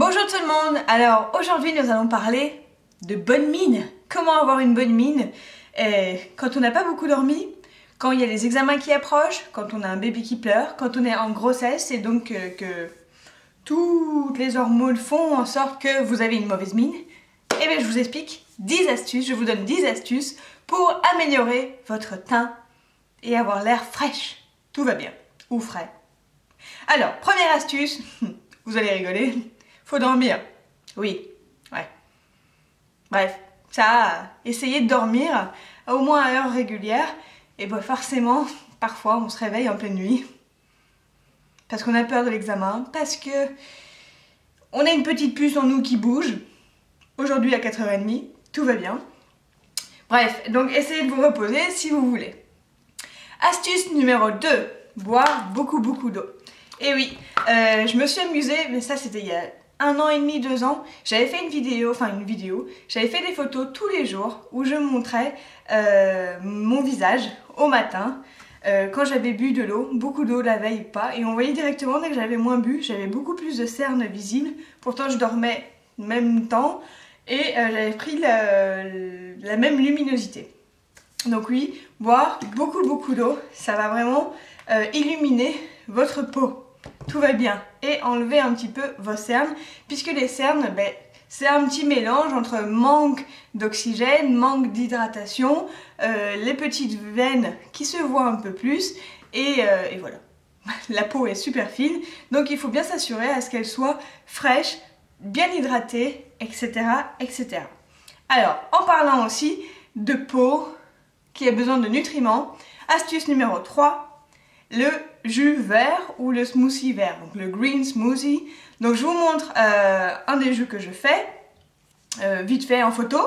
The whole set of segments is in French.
Bonjour tout le monde. Alors aujourd'hui nous allons parler de bonne mine. Comment avoir une bonne mine quand on n'a pas beaucoup dormi, quand il y a les examens qui approchent, quand on a un bébé qui pleure, quand on est en grossesse et donc que toutes les hormones font en sorte que vous avez une mauvaise mine. Et bien je vous explique 10 astuces, je vous donne 10 astuces pour améliorer votre teint et avoir l'air fraîche. Tout va bien, ou frais. Alors, première astuce, vous allez rigoler. Faut dormir. Oui, ouais. Bref, ça, essayez de dormir au moins à heure régulière. Et bah forcément, parfois, on se réveille en pleine nuit. Parce qu'on a peur de l'examen. Parce que on a une petite puce en nous qui bouge. Aujourd'hui à 4h30, tout va bien. Bref, donc essayez de vous reposer si vous voulez. Astuce numéro 2. Boire beaucoup d'eau. Et oui, je me suis amusée, mais ça c'était il y a 1 an et demi, 2 ans, j'avais fait une vidéo, j'avais fait des photos tous les jours où je montrais mon visage au matin quand j'avais bu de l'eau, beaucoup d'eau la veille ou pas, et on voyait directement dès que j'avais moins bu, j'avais beaucoup plus de cernes visibles, pourtant je dormais en même temps et j'avais pris la même luminosité. Donc oui, boire beaucoup d'eau, ça va vraiment illuminer votre peau. Tout va bien. Et enlever un petit peu vos cernes, puisque les cernes, c'est un petit mélange entre manque d'oxygène, manque d'hydratation, les petites veines qui se voient un peu plus, et voilà. La peau est super fine, donc il faut bien s'assurer à ce qu'elle soit fraîche, bien hydratée, etc., etc. Alors, en parlant aussi de peau qui a besoin de nutriments, astuce numéro 3, le jus vert ou le smoothie vert, donc le green smoothie. Donc je vous montre un des jus que je fais, vite fait en photo.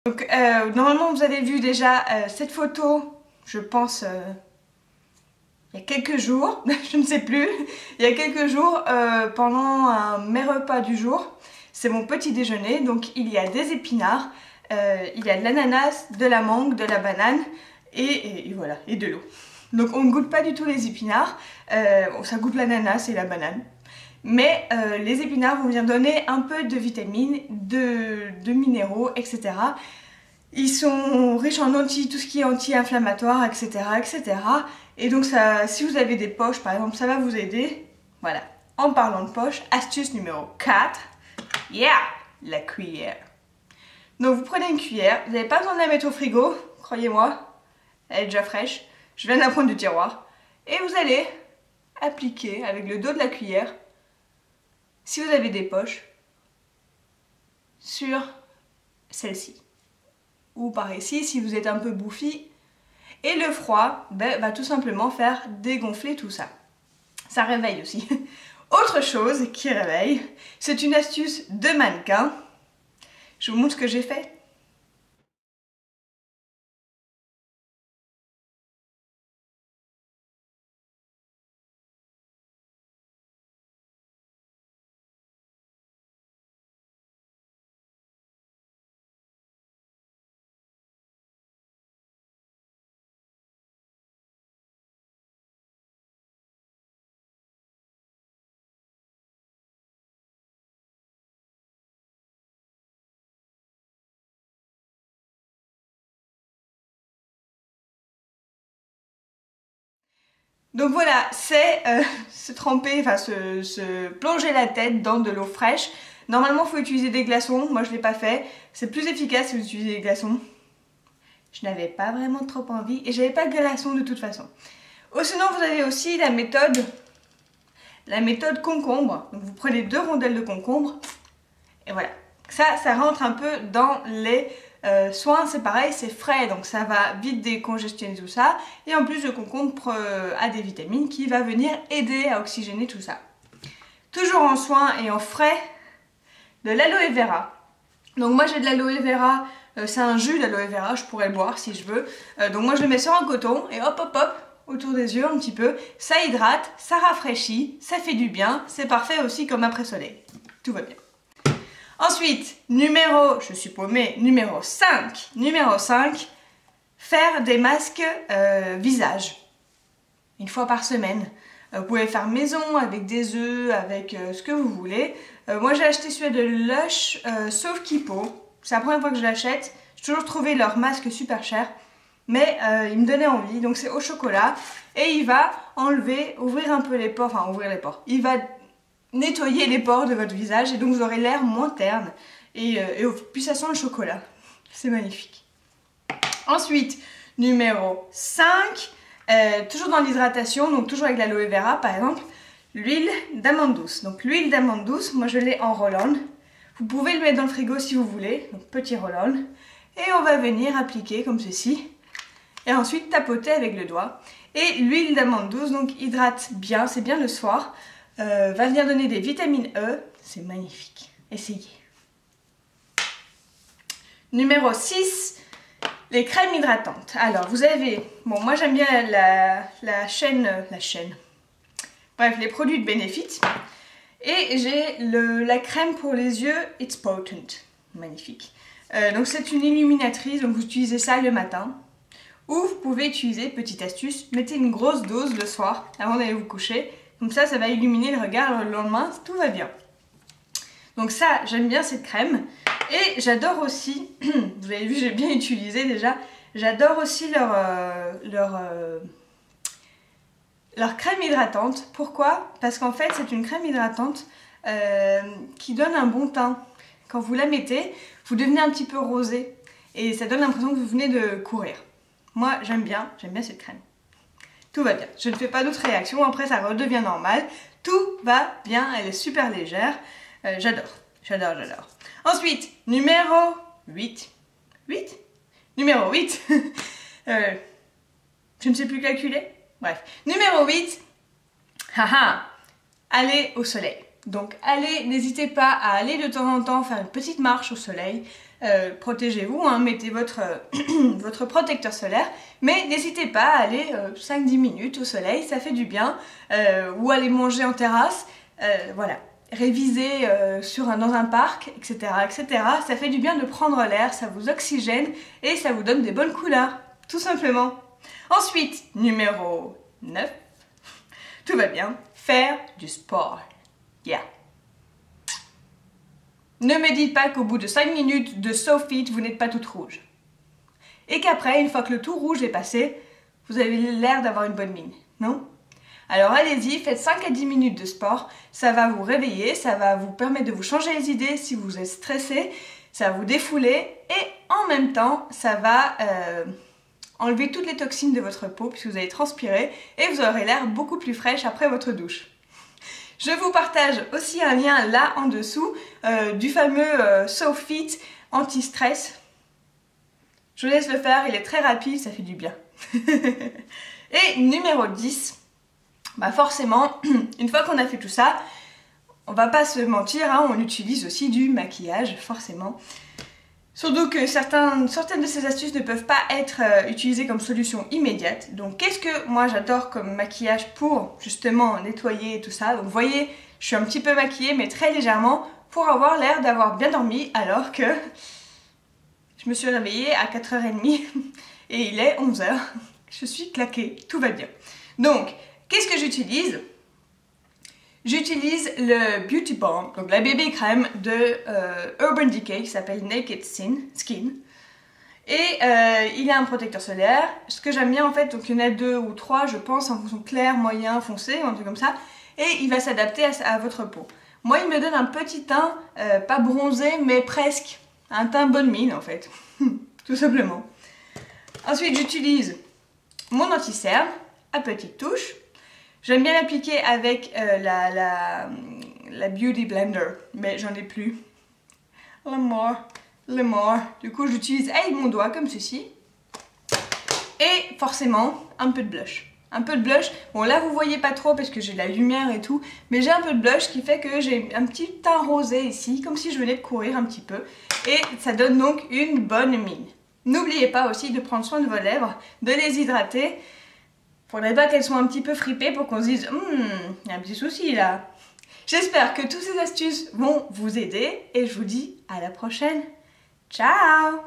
Donc normalement vous avez vu déjà cette photo, je pense il y a quelques jours, je ne sais plus, il y a quelques jours pendant mes repas du jour. C'est mon petit déjeuner, donc il y a des épinards, il y a de l'ananas, de la mangue, de la banane et voilà, et de l'eau. Donc on ne goûte pas du tout les épinards, ça goûte l'ananas et la banane. Mais les épinards vont venir donner un peu de vitamines, de minéraux, etc. Ils sont riches en tout ce qui est anti-inflammatoire, etc., etc. Et donc ça, si vous avez des poches par exemple, ça va vous aider. Voilà. En parlant de poches, astuce numéro 4. Yeah! La cuillère. Donc vous prenez une cuillère, vous n'avez pas besoin de la mettre au frigo, croyez-moi, elle est déjà fraîche. Je viens de la prendre du tiroir. Et vous allez appliquer avec le dos de la cuillère, si vous avez des poches, sur celle-ci. Ou par ici, si vous êtes un peu bouffi. Et le froid va tout simplement faire dégonfler tout ça. Ça réveille aussi. Autre chose qui réveille, c'est une astuce de mannequin. Je vous montre ce que j'ai fait. Donc voilà, c'est se tremper, enfin se plonger la tête dans de l'eau fraîche. Normalement, il faut utiliser des glaçons. Moi, je ne l'ai pas fait. C'est plus efficace si vous utilisez des glaçons. Je n'avais pas vraiment trop envie et j'avais pas de glaçons de toute façon. Ou sinon, vous avez aussi la méthode concombre. Donc vous prenez 2 rondelles de concombre et voilà. Ça rentre un peu dans les soins, c'est pareil, c'est frais, donc ça va vite décongestionner tout ça. Et en plus, le concombre a des vitamines qui va venir aider à oxygéner tout ça. Toujours en soins et en frais, de l'aloe vera. Donc moi j'ai de l'aloe vera, c'est un jus d'aloe vera, je pourrais le boire si je veux. Donc moi je le mets sur un coton et hop autour des yeux un petit peu. Ça hydrate, ça rafraîchit, ça fait du bien, c'est parfait aussi comme après-soleil. Tout va bien. Ensuite, je suis paumée, numéro 5. Numéro 5, faire des masques visage. 1 fois par semaine. Vous pouvez faire maison avec des œufs, avec ce que vous voulez. Moi j'ai acheté celui de Lush, sauf Kipo. C'est la première fois que je l'achète. J'ai toujours trouvé leur masque super cher. Mais il me donnait envie, donc c'est au chocolat. Et il va ouvrir un peu les pores, enfin ouvrir les pores. Il va nettoyer les pores de votre visage et donc vous aurez l'air moins terne. Et puis ça sent le chocolat. C'est magnifique. Ensuite, numéro 5, toujours dans l'hydratation, donc toujours avec l'aloe vera par exemple, l'huile d'amande douce. Donc l'huile d'amande douce, moi je l'ai en roll-on. Vous pouvez le mettre dans le frigo si vous voulez, donc petit roll-on. Et on va venir appliquer comme ceci. Et ensuite tapoter avec le doigt. Et l'huile d'amande douce, donc hydrate bien, c'est bien le soir. Va venir donner des vitamines E, c'est magnifique. Essayez. Numéro 6, les crèmes hydratantes. Alors vous avez, bon moi j'aime bien la chaîne, bref les produits de Benefit. Et j'ai la crème pour les yeux It's Potent, magnifique. Donc c'est une illuminatrice, donc vous utilisez ça le matin. Ou vous pouvez utiliser, petite astuce, mettez une grosse dose le soir avant d'aller vous coucher. Comme ça, ça va illuminer le regard le lendemain, tout va bien. Donc ça, j'aime bien cette crème. Et j'adore aussi, vous avez vu, j'ai bien utilisé déjà, j'adore aussi leur crème hydratante. Pourquoi? Parce qu'en fait, c'est une crème hydratante qui donne un bon teint. Quand vous la mettez, vous devenez un petit peu rosé. Et ça donne l'impression que vous venez de courir. Moi, j'aime bien cette crème. Tout va bien. Je ne fais pas d'autres réactions. Après, ça redevient normal. Tout va bien. Elle est super légère. J'adore. Ensuite, numéro 8. 8 Numéro 8. Je ne sais plus calculer. Bref. Numéro 8. Haha. Allez au soleil. Donc, n'hésitez pas à aller de temps en temps faire une petite marche au soleil. Protégez-vous, hein, mettez votre protecteur solaire, mais n'hésitez pas à aller 5-10 minutes au soleil, ça fait du bien, ou aller manger en terrasse, voilà, réviser dans un parc, etc., etc. Ça fait du bien de prendre l'air, ça vous oxygène et ça vous donne des bonnes couleurs, tout simplement. Ensuite, numéro 9, tout va bien, faire du sport. Yeah. Ne me dites pas qu'au bout de 5 minutes de SoFit, vous n'êtes pas toute rouge. Et qu'après, une fois que le tout rouge est passé, vous avez l'air d'avoir une bonne mine, non? Alors allez-y, faites 5 à 10 minutes de sport, ça va vous réveiller, ça va vous permettre de vous changer les idées si vous êtes stressé, ça va vous défouler et en même temps, ça va enlever toutes les toxines de votre peau puisque vous allez transpirer et vous aurez l'air beaucoup plus fraîche après votre douche. Je vous partage aussi un lien là en dessous du fameux SoFit anti-stress. Je vous laisse le faire, il est très rapide, ça fait du bien. Et numéro 10, bah forcément, une fois qu'on a fait tout ça, on va pas se mentir, hein, on utilise aussi du maquillage, forcément. Surtout que certaines de ces astuces ne peuvent pas être utilisées comme solution immédiate. Donc qu'est-ce que moi j'adore comme maquillage pour justement nettoyer et tout ça. Donc vous voyez, je suis un petit peu maquillée mais très légèrement pour avoir l'air d'avoir bien dormi alors que je me suis réveillée à 4h30 et il est 11h. Je suis claquée, tout va bien. Donc qu'est-ce que j'utilise? J'utilise le Beauty Balm, donc la bébé crème de Urban Decay qui s'appelle Naked Skin. Et il a un protecteur solaire. Ce que j'aime bien en fait, donc il y en a 2 ou 3 je pense en fonction clair, moyen, foncé, un truc comme ça. Et il va s'adapter à votre peau. Moi il me donne un petit teint, pas bronzé mais presque. Un teint bonne mine en fait, tout simplement. Ensuite j'utilise mon anti-cerne à petite touche. J'aime bien l'appliquer avec la Beauty Blender, mais j'en ai plus. Le mort. Du coup, j'utilise avec mon doigt comme ceci. Et forcément, un peu de blush. Un peu de blush. Bon, là, vous voyez pas trop parce que j'ai de la lumière et tout, mais j'ai un peu de blush qui fait que j'ai un petit teint rosé ici, comme si je venais de courir un petit peu. Et ça donne donc une bonne mine. N'oubliez pas aussi de prendre soin de vos lèvres, de les hydrater. Faudrait pas qu'elles soient un petit peu fripées pour qu'on se dise il y a un petit souci là. J'espère que toutes ces astuces vont vous aider et je vous dis à la prochaine. Ciao!